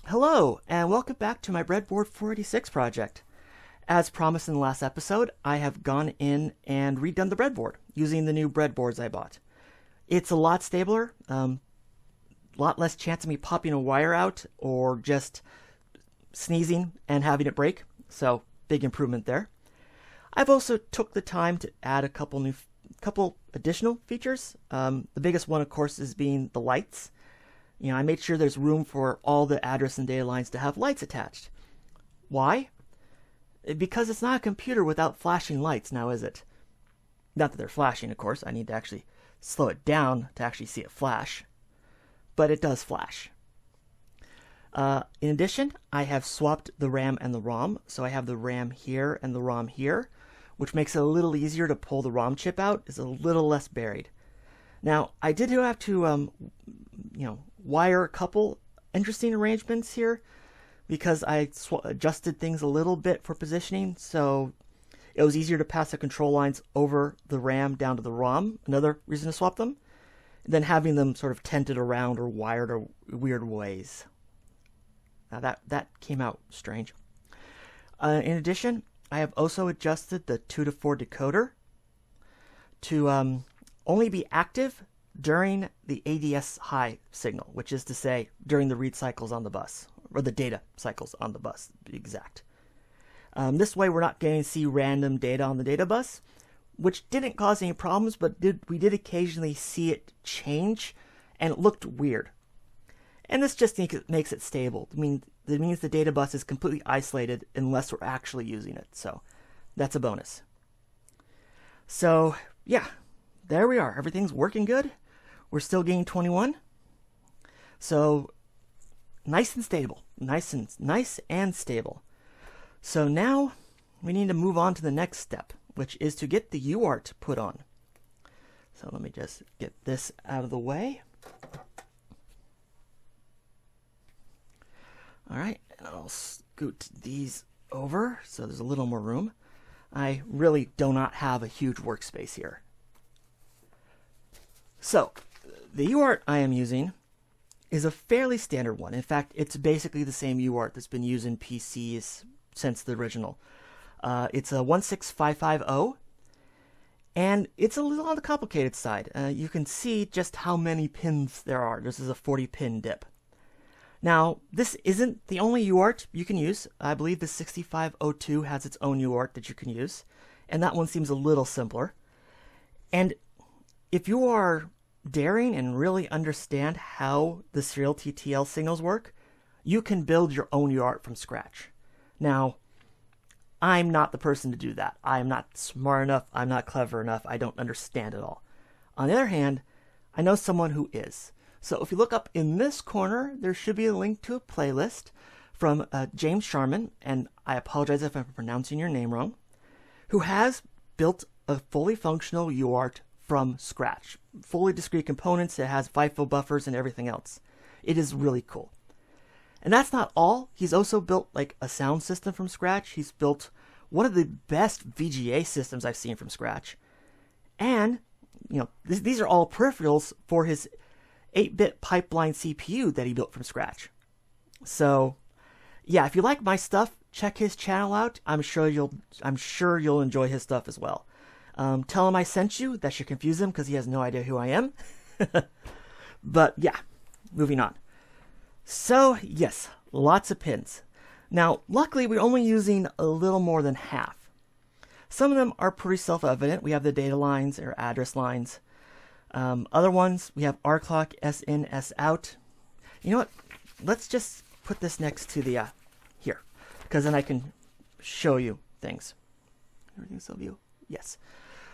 Hello, and welcome back to my Breadboard 486 project. As promised in the last episode, I have gone in and redone the breadboard using the new breadboards I bought. It's a lot stabler, lot less chance of me popping a wire out or just sneezing and having it break, so big improvement there. I've also took the time to add a couple additional features. The biggest one, of course, is being the lights. I made sure there's room for all the address and data lines to have lights attached. Why? Because it's not a computer without flashing lights, now is it? Not that they're flashing, of course. I need to actually slow it down to actually see it flash. But it does flash. In addition, I have swapped the RAM and the ROM. So I have the RAM here and the ROM here, which makes it a little easier to pull the ROM chip out. It's a little less buried. Now, I did have to, wire a couple interesting arrangements here because I adjusted things a little bit for positioning, so it was easier to pass the control lines over the RAM down to the ROM, another reason to swap them, than having them sort of tented around or wired or weird ways. Now that came out strange. In addition, I have also adjusted the 2 to 4 decoder to only be active during the ADS high signal, which is to say during the read cycles on the bus, or the data cycles on the bus, to be exact. This way we're not getting to see random data on the data bus, which didn't cause any problems, but we did occasionally see it change, and it looked weird. And this just makes it stable. It means the data bus is completely isolated unless we're actually using it, so that's a bonus. So, yeah, there we are. Everything's working good. We're still getting 21. So nice and stable. Nice and stable. So now we need to move on to the next step, which is to get the UART put on. So let me just get this out of the way. All right, and I'll scoot these over so there's a little more room. I really do not have a huge workspace here. So, the UART I am using is a fairly standard one. In fact, it's basically the same UART that's been used in PCs since the original. It's a 16550, and it's a little on the complicated side. You can see just how many pins there are. This is a 40-pin DIP. Now, this isn't the only UART you can use. I believe the 6502 has its own UART that you can use, and that one seems a little simpler. And if you are daring and really understand how the serial TTL signals work, you can build your own UART from scratch. Now, I'm not the person to do that. I'm not smart enough. I'm not clever enough. I don't understand it all. On the other hand, I know someone who is. So if you look up in this corner, there should be a link to a playlist from James Sharman, and I apologize if I'm pronouncing your name wrong, who has built a fully functional UART from scratch. Fully discrete components, it has FIFO buffers and everything else. It is really cool. And that's not all. He's also built like a sound system from scratch. He's built one of the best VGA systems I've seen from scratch. And, these are all peripherals for his 8-bit pipeline CPU that he built from scratch. So, yeah, if you like my stuff, check his channel out. I'm sure you'll enjoy his stuff as well. Tell him I sent you. That should confuse him because he has no idea who I am. But yeah, moving on. So yes, lots of pins. Now, luckily, we're only using a little more than half. Some of them are pretty self-evident. We have the data lines or address lines. Other ones, we have R clock, S in, S out. You know what? Let's just put this next to the here, because then I can show you things. Everything's still view. Yes.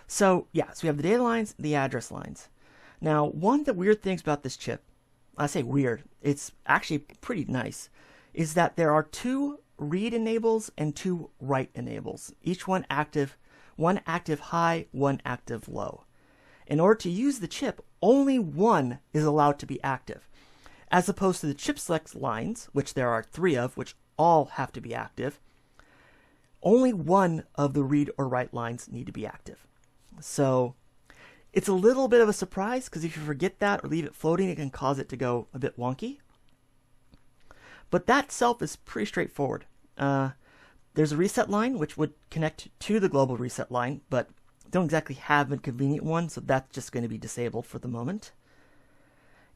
So we have the data lines, the address lines. Now, one of the weird things about this chip, I say weird, it's actually pretty nice, is that there are 2 read enables and 2 write enables. Each one active high, one active low. In order to use the chip, only one is allowed to be active, as opposed to the chip select lines, which there are 3 of, which all have to be active. Only one of the read or write lines need to be active. So it's a little bit of a surprise, because if you forget that or leave it floating, it can cause it to go a bit wonky. But that itself is pretty straightforward. There's a reset line which would connect to the global reset line, but don't exactly have a convenient one, so that's just going to be disabled for the moment.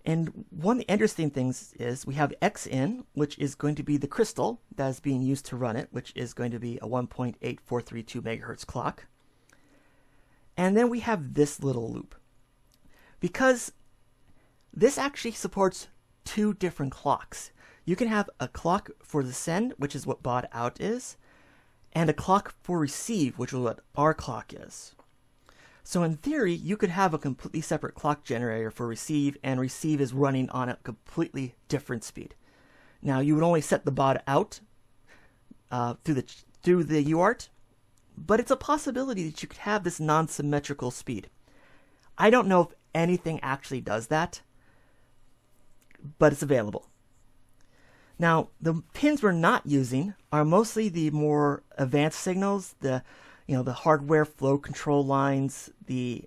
And one of the interesting things is we have X in, which is going to be the crystal that is being used to run it, which is going to be a 1.8432 megahertz clock. And then we have this little loop. Because this actually supports two different clocks. You can have a clock for the send, which is what baud out is, and a clock for receive, which is what our clock is. So in theory, you could have a completely separate clock generator for receive, and receive is running on a completely different speed. Now, you would only set the baud out through the UART, but it's a possibility that you could have this non-symmetrical speed. I don't know if anything actually does that, but it's available. Now, the pins we're not using are mostly the more advanced signals, the hardware flow control lines, the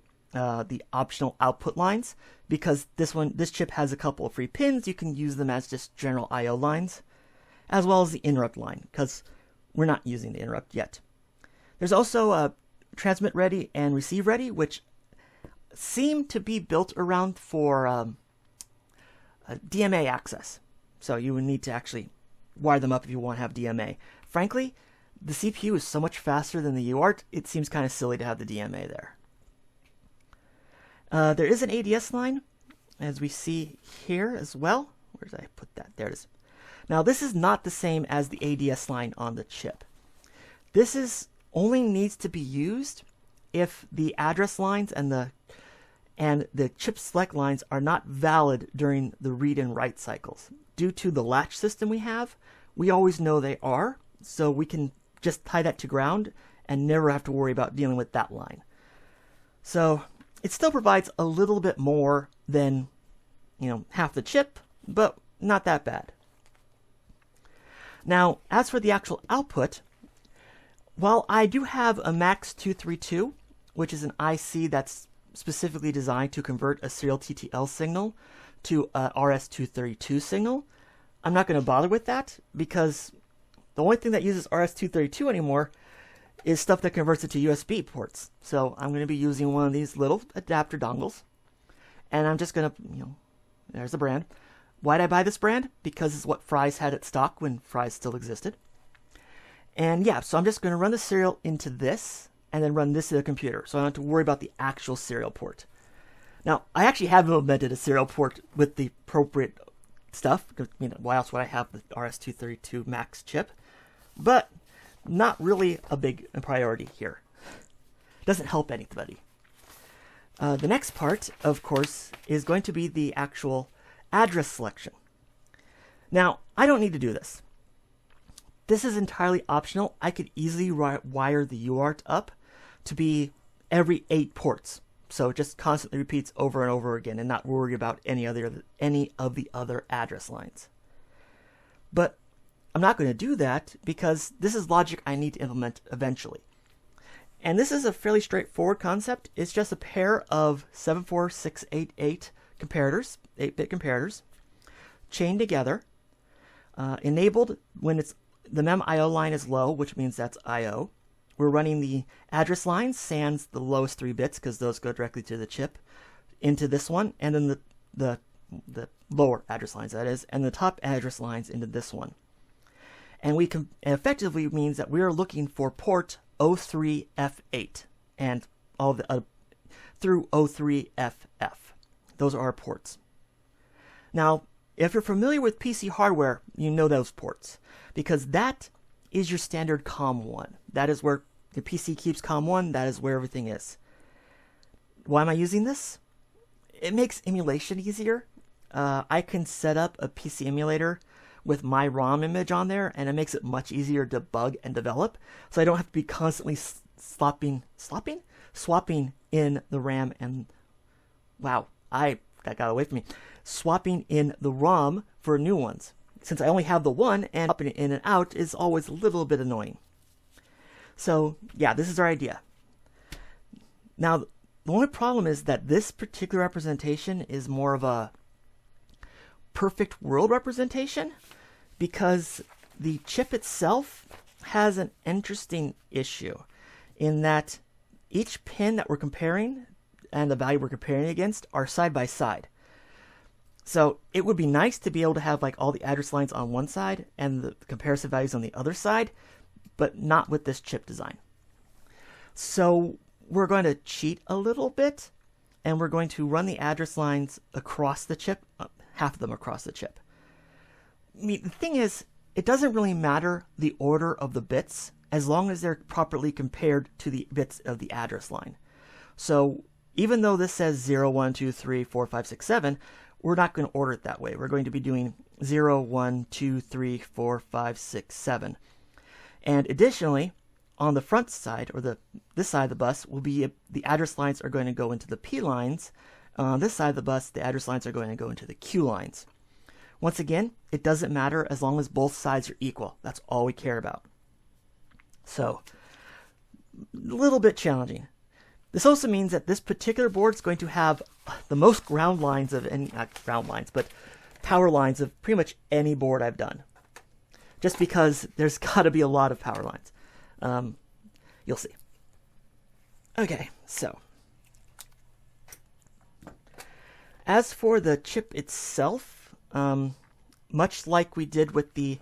optional output lines, because this chip has a couple of free pins. You can use them as just general I/O lines, as well as the interrupt line, because we're not using the interrupt yet. There's also a transmit ready and receive ready, which seem to be built around for DMA access. So you would need to actually wire them up if you want to have DMA. Frankly, the CPU is so much faster than the UART, it seems kind of silly to have the DMA there. There is an ADS line, as we see here as well. Where did I put that? There it is. Now, this is not the same as the ADS line on the chip. This only needs to be used if the address lines and the chip select lines are not valid during the read and write cycles. Due to the latch system we have, we always know they are, so we can just tie that to ground and never have to worry about dealing with that line. So it still provides a little bit more than, half the chip, but not that bad. Now, as for the actual output, while I do have a MAX 232, which is an IC that's specifically designed to convert a serial TTL signal to a RS-232 signal, I'm not going to bother with that, because the only thing that uses RS-232 anymore is stuff that converts it to USB ports. So I'm going to be using one of these little adapter dongles, and I'm just going to, there's the brand. Why did I buy this brand? Because it's what Fry's had at stock when Fry's still existed. And yeah, so I'm just going to run the serial into this, and then run this to the computer, so I don't have to worry about the actual serial port. Now, I actually have implemented a serial port with the appropriate stuff. Why else would I have the RS-232 Max chip? But not really a big priority here. Doesn't help anybody. The next part, of course, is going to be the actual address selection. Now, I don't need to do this. This is entirely optional. I could easily wire the UART up to be every 8 ports. So it just constantly repeats over and over again and not worry about any of the other address lines. But I'm not going to do that because this is logic I need to implement eventually. And this is a fairly straightforward concept. It's just a pair of 74688 comparators, 8-bit comparators, chained together, enabled when the mem IO line is low, which means that's IO. We're running the address line, sans the lowest 3 bits, because those go directly to the chip, into this one, and then the lower address lines, that is, and the top address lines into this one. And we can effectively means that we are looking for port 03F8 and all the through 03FF. Those are our ports. Now, if you're familiar with PC hardware, you know those ports, because that is your standard COM1. That is where the PC keeps COM1. That is where everything is. Why am I using this? It makes emulation easier. I can set up a PC emulator with my ROM image on there, and it makes it much easier to debug and develop, so I don't have to be constantly swapping in the RAM and, wow, that got away from me, swapping in the ROM for new ones. Since I only have the one, and swapping it in and out is always a little bit annoying. So, yeah, this is our idea. Now, the only problem is that this particular representation is more of a perfect world representation, because the chip itself has an interesting issue in that each pin that we're comparing and the value we're comparing against are side by side. So it would be nice to be able to have like all the address lines on one side and the comparison values on the other side, but not with this chip design. So we're going to cheat a little bit, and we're going to run the address lines across the chip, half of them across the chip. I mean, the thing is, it doesn't really matter the order of the bits as long as they're properly compared to the bits of the address line. So even though this says 0, 1, 2, 3, 4, 5, 6, 7, we're not going to order it that way. We're going to be doing 0, 1, 2, 3, 4, 5, 6, 7. And additionally, on the front side, or this side of the bus, will be the address lines are going to go into the P lines. On this side of the bus, the address lines are going to go into the Q lines. Once again, it doesn't matter as long as both sides are equal. That's all we care about. So, a little bit challenging. This also means that this particular board is going to have the most ground lines of any, not ground lines, but power lines of pretty much any board I've done. Just because there's got to be a lot of power lines. You'll see. Okay, so. As for the chip itself, much like we did with the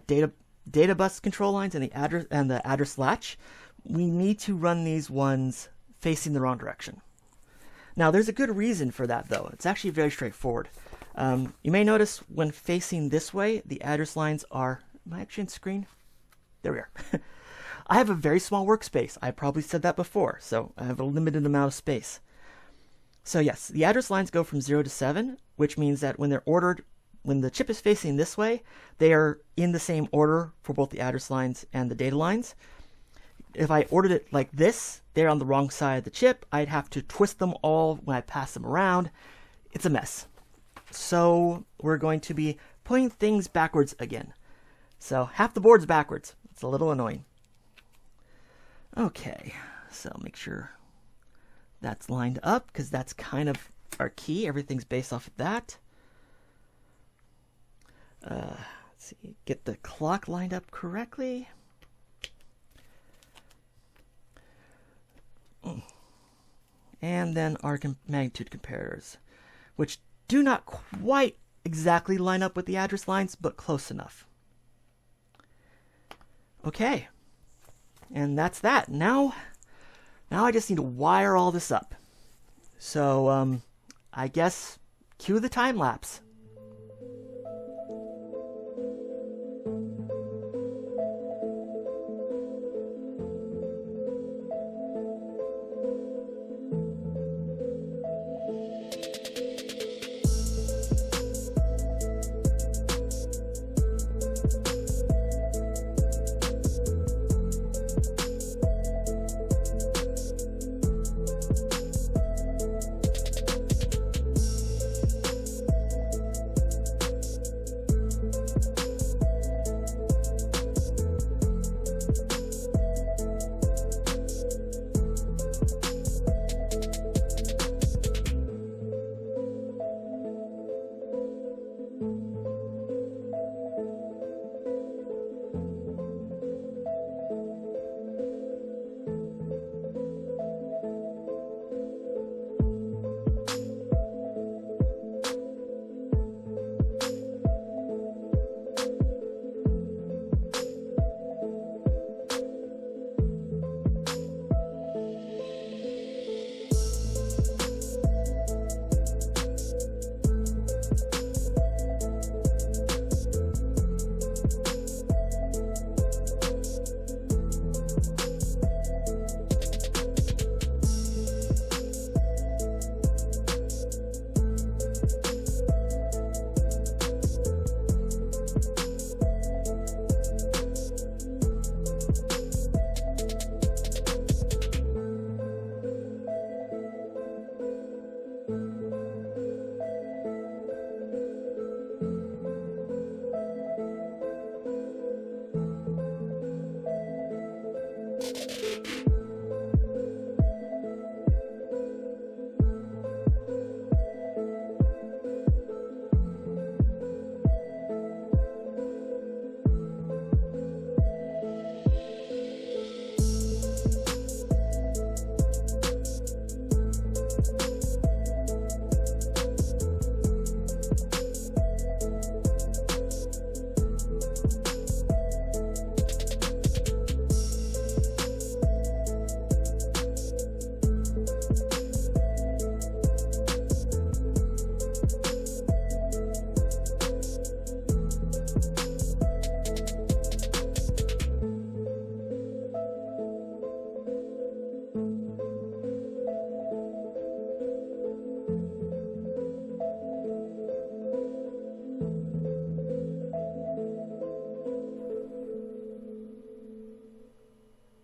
data bus control lines and the address latch, we need to run these ones facing the wrong direction. Now, there's a good reason for that, though. It's actually very straightforward. You may notice when facing this way, the address lines are... Am I actually on screen? There we are. I have a very small workspace. I probably said that before, so I have a limited amount of space. So yes, the address lines go from 0 to 7, which means that when they're ordered, when the chip is facing this way, they are in the same order for both the address lines and the data lines. If I ordered it like this, they're on the wrong side of the chip. I'd have to twist them all when I pass them around. It's a mess. So we're going to be putting things backwards again. So half the board's backwards. It's a little annoying. Okay, so make sure that's lined up because that's kind of our key. Everything's based off of that. Let's see, get the clock lined up correctly. And then our magnitude comparators, which do not quite exactly line up with the address lines, but close enough. Okay, and that's that. Now I just need to wire all this up. So I guess cue the time lapse.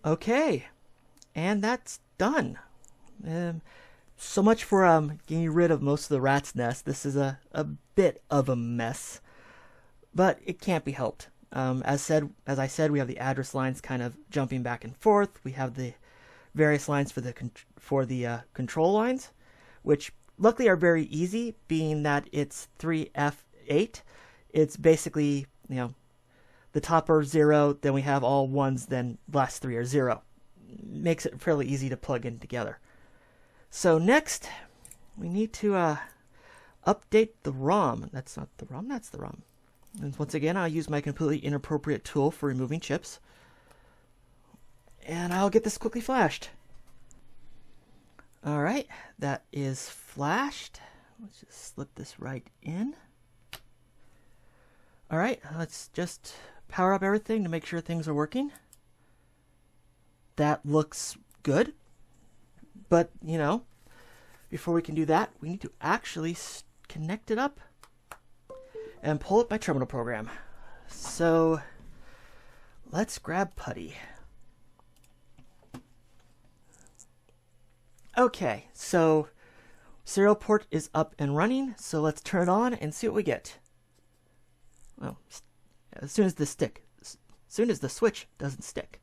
Okay, and that's done. So much for getting rid of most of the rat's nest. This is a bit of a mess, but it can't be helped. As I said, we have the address lines kind of jumping back and forth. We have the various lines for the control lines, which luckily are very easy, being that it's 3F8. It's basically, the top are 0, then we have all 1s, then the last 3 are 0. Makes it fairly easy to plug in together. So next, we need to update the ROM. That's not the ROM, that's the ROM. And once again, I'll use my completely inappropriate tool for removing chips. And I'll get this quickly flashed. Alright, that is flashed. Let's just slip this right in. Alright, let's just power up everything to make sure things are working. That looks good. But, before we can do that, we need to actually connect it up and pull up my terminal program. So, let's grab Putty. Okay, so serial port is up and running, so let's turn it on and see what we get. Well, as soon as the switch doesn't stick.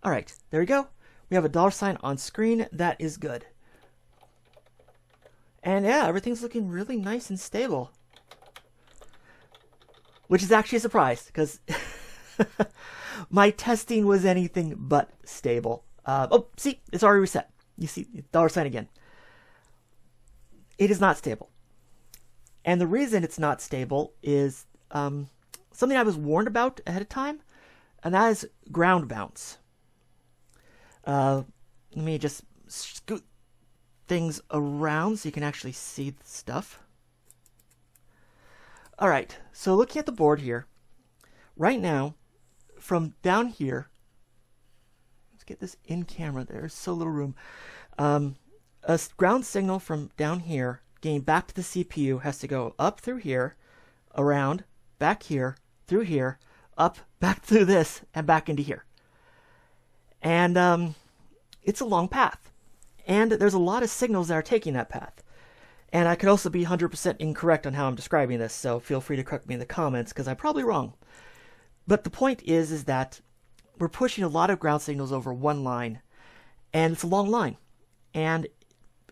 Alright, there we go. We have a $sign on screen. That is good. And yeah, everything's looking really nice and stable. Which is actually a surprise, because my testing was anything but stable. Oh, see, it's already reset. You see, $sign again. It is not stable. And the reason it's not stable is something I was warned about ahead of time, and that is ground bounce. Let me just scoot things around so you can actually see the stuff. Alright, so looking at the board here, right now, from down here, let's get this in camera, there's so little room. A ground signal from down here, getting back to the CPU, has to go up through here, around, back here, through here, up, back through this, and back into here. And it's a long path. And there's a lot of signals that are taking that path. And I could also be 100% incorrect on how I'm describing this, so feel free to correct me in the comments, because I'm probably wrong. But the point is that we're pushing a lot of ground signals over one line, and it's a long line. And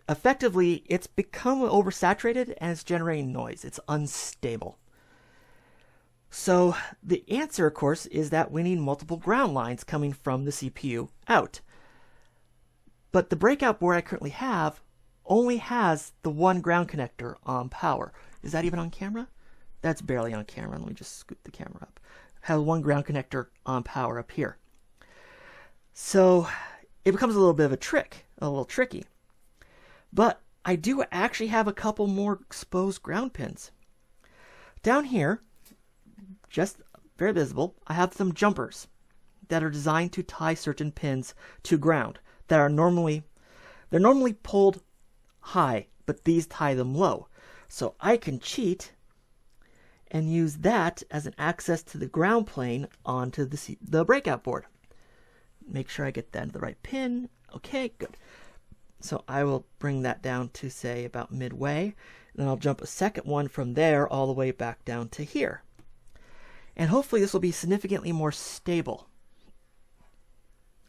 effectively, it's become oversaturated, and it's generating noise. It's unstable. So the answer, of course, is that we need multiple ground lines coming from the CPU out. But the breakout board I currently have only has the one ground connector on power. Is that even on camera? That's barely on camera. Let me just scoot the camera up. Have one ground connector on power up here. So it becomes a little bit of a little tricky. But I do actually have a couple more exposed ground pins. Down here, just very visible, I have some jumpers that are designed to tie certain pins to ground that are normally pulled high, but these tie them low. So I can cheat and use that as an access to the ground plane onto the breakout board. Make sure I get that into the right pin. Okay, good. So I will bring that down to, say, about midway. Then I'll jump a second one from there all the way back down to here. And hopefully this will be significantly more stable.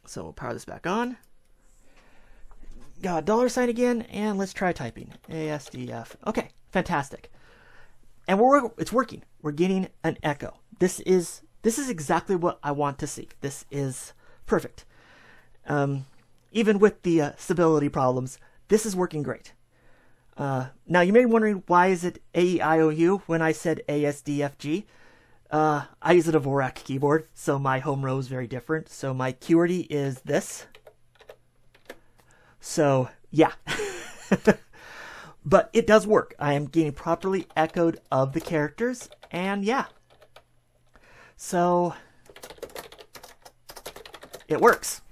So we'll power this back on. Got a $sign again, and let's try typing. ASDF. Okay, fantastic. And it's working. We're getting an echo. This is exactly what I want to see. This is perfect. Even with the stability problems, this is working great. Now you may be wondering, why is it AEIOU when I said ASDFG? I use a Dvorak keyboard, so my home row is very different. So my QWERTY is this. So, yeah. But it does work. I am getting properly echoed of the characters, and yeah. So, it works.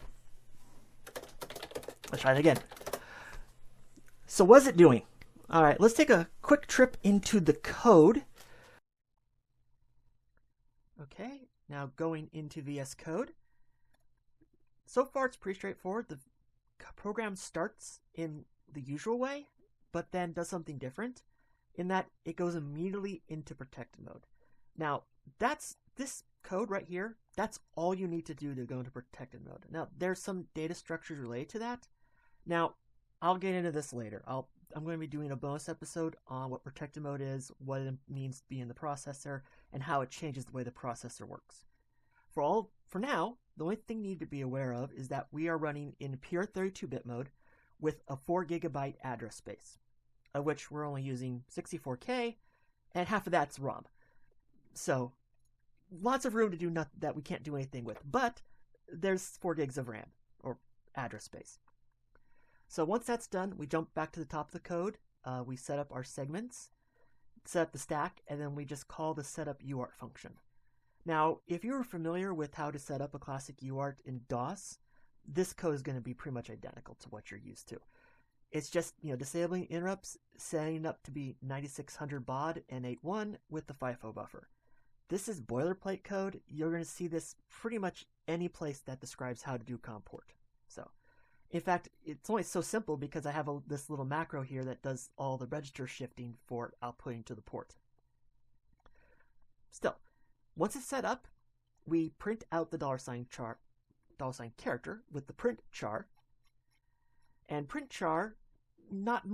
Let's try it again. So what is it doing? All right, let's take a quick trip into the code. Okay, now going into VS Code. so far it's pretty straightforward. The program starts in the usual way, but then does something different in that it goes immediately into protected mode. Now, that's this code right here. That's all you need to do to go into protected mode. Now, there's some data structures related to that. Now, I'll get into this later. I'm going to be doing a bonus episode on what protected mode is, what it means to be in the processor, and how it changes the way the processor works. For now, the only thing you need to be aware of is that we are running in pure 32-bit mode with a 4 GB address space, of which we're only using 64K, and half of that's ROM. So, lots of room to do that we can't do anything with, but there's 4 gigs of RAM, or address space. So once that's done, we jump back to the top of the code, we set up our segments, set up the stack, and then we just call the setup UART function. Now, if you're familiar with how to set up a classic UART in DOS, this code is going to be pretty much identical to what you're used to. It's just, disabling interrupts, setting up to be 9600 baud and 8.1 with the FIFO buffer. This is boilerplate code. You're going to see this pretty much any place that describes how to do comport. So, in fact, it's only so simple because I have this little macro here that does all the register shifting for outputting to the port. Still, once it's set up, we print out the $sign character with the print char. And print char, not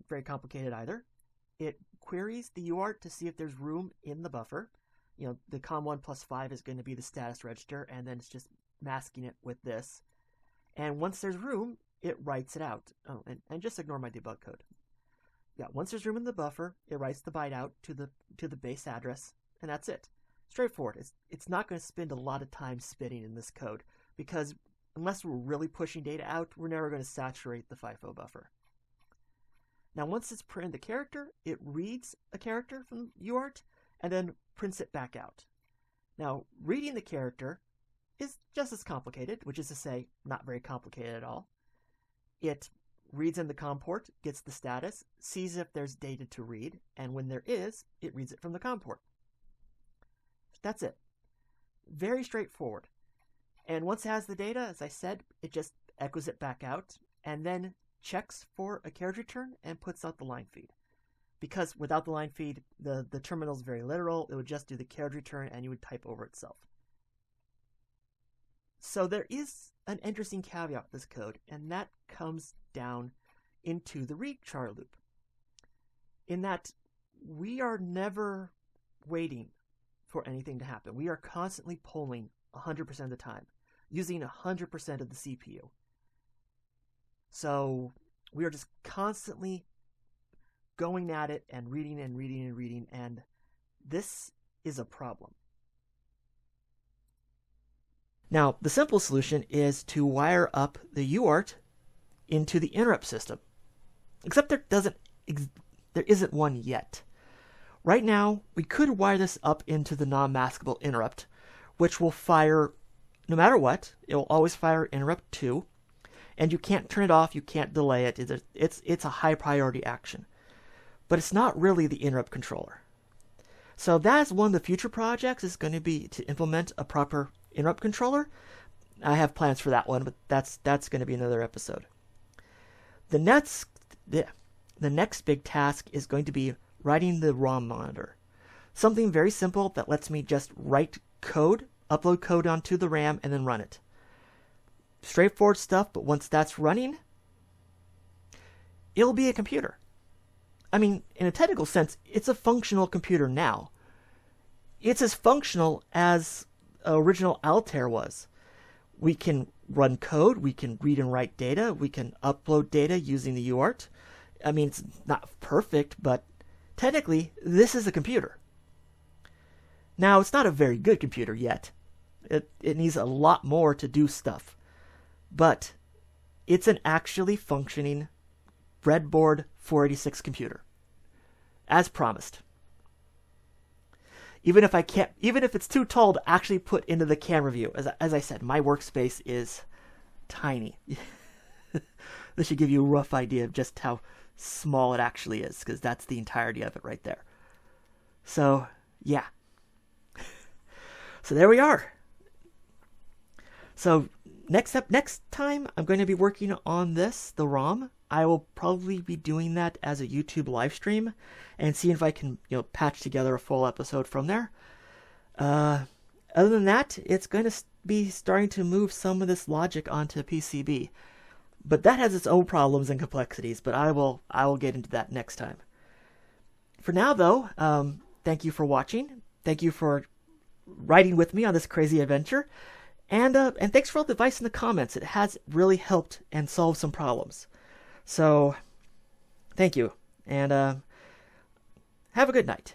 very complicated either. It queries the UART to see if there's room in the buffer. The com1 plus 5 is going to be the status register, and then it's just masking it with this. And once there's room, it writes it out. Oh, and just ignore my debug code. Yeah, once there's room in the buffer, it writes the byte out to the base address, and that's it. Straightforward. It's not going to spend a lot of time spitting in this code, because unless we're really pushing data out, we're never going to saturate the FIFO buffer. Now, once it's printed the character, it reads a character from UART, and then prints it back out. Now, reading the character is just as complicated, which is to say, not very complicated at all. It reads in the COM port, gets the status, sees if there's data to read, and when there is, it reads it from the COM port. That's it. Very straightforward. And once it has the data, as I said, it just echoes it back out, and then checks for a carriage return and puts out the line feed. Because without the line feed, the terminal is very literal. It would just do the carriage return and you would type over itself. So there is an interesting caveat with this code, and that comes down into the read char loop. In that we are never waiting for anything to happen. We are constantly polling 100% of the time, using 100% of the CPU. So we are just constantly going at it and reading and reading and reading, and this is a problem. Now, the simple solution is to wire up the UART into the interrupt system. Except there isn't one yet. Right now, we could wire this up into the non-maskable interrupt, which will fire, no matter what, it will always fire interrupt 2, and you can't turn it off, you can't delay it, it's a high priority action. But it's not really the interrupt controller. So that is one of the future projects, is going to be to implement a proper interrupt controller. I have plans for that one, but that's going to be another episode. The next big task is going to be writing the ROM monitor. Something very simple that lets me just write code, upload code onto the RAM, and then run it. Straightforward stuff, but once that's running, it'll be a computer. I mean, in a technical sense, it's a functional computer now. It's as functional as original Altair was. We can run code, we can read and write data, we can upload data using the UART. I mean, it's not perfect, but technically, this is a computer. Now, it's not a very good computer yet. It needs a lot more to do stuff. But it's an actually functioning Breadboard 486 computer, as promised. Even if it's too tall to actually put into the camera view, as I said, my workspace is tiny. This should give you a rough idea of just how small it actually is, because that's the entirety of it right there. So, yeah. So there we are. So next time I'm going to be working on this, the ROM. I will probably be doing that as a YouTube live stream and see if I can, patch together a full episode from there. Other than that, it's going to be starting to move some of this logic onto PCB. But that has its own problems and complexities, but I will get into that next time. For now, though, thank you for watching. Thank you for riding with me on this crazy adventure. And thanks for all the advice in the comments. It has really helped and solved some problems. So, thank you. And have a good night.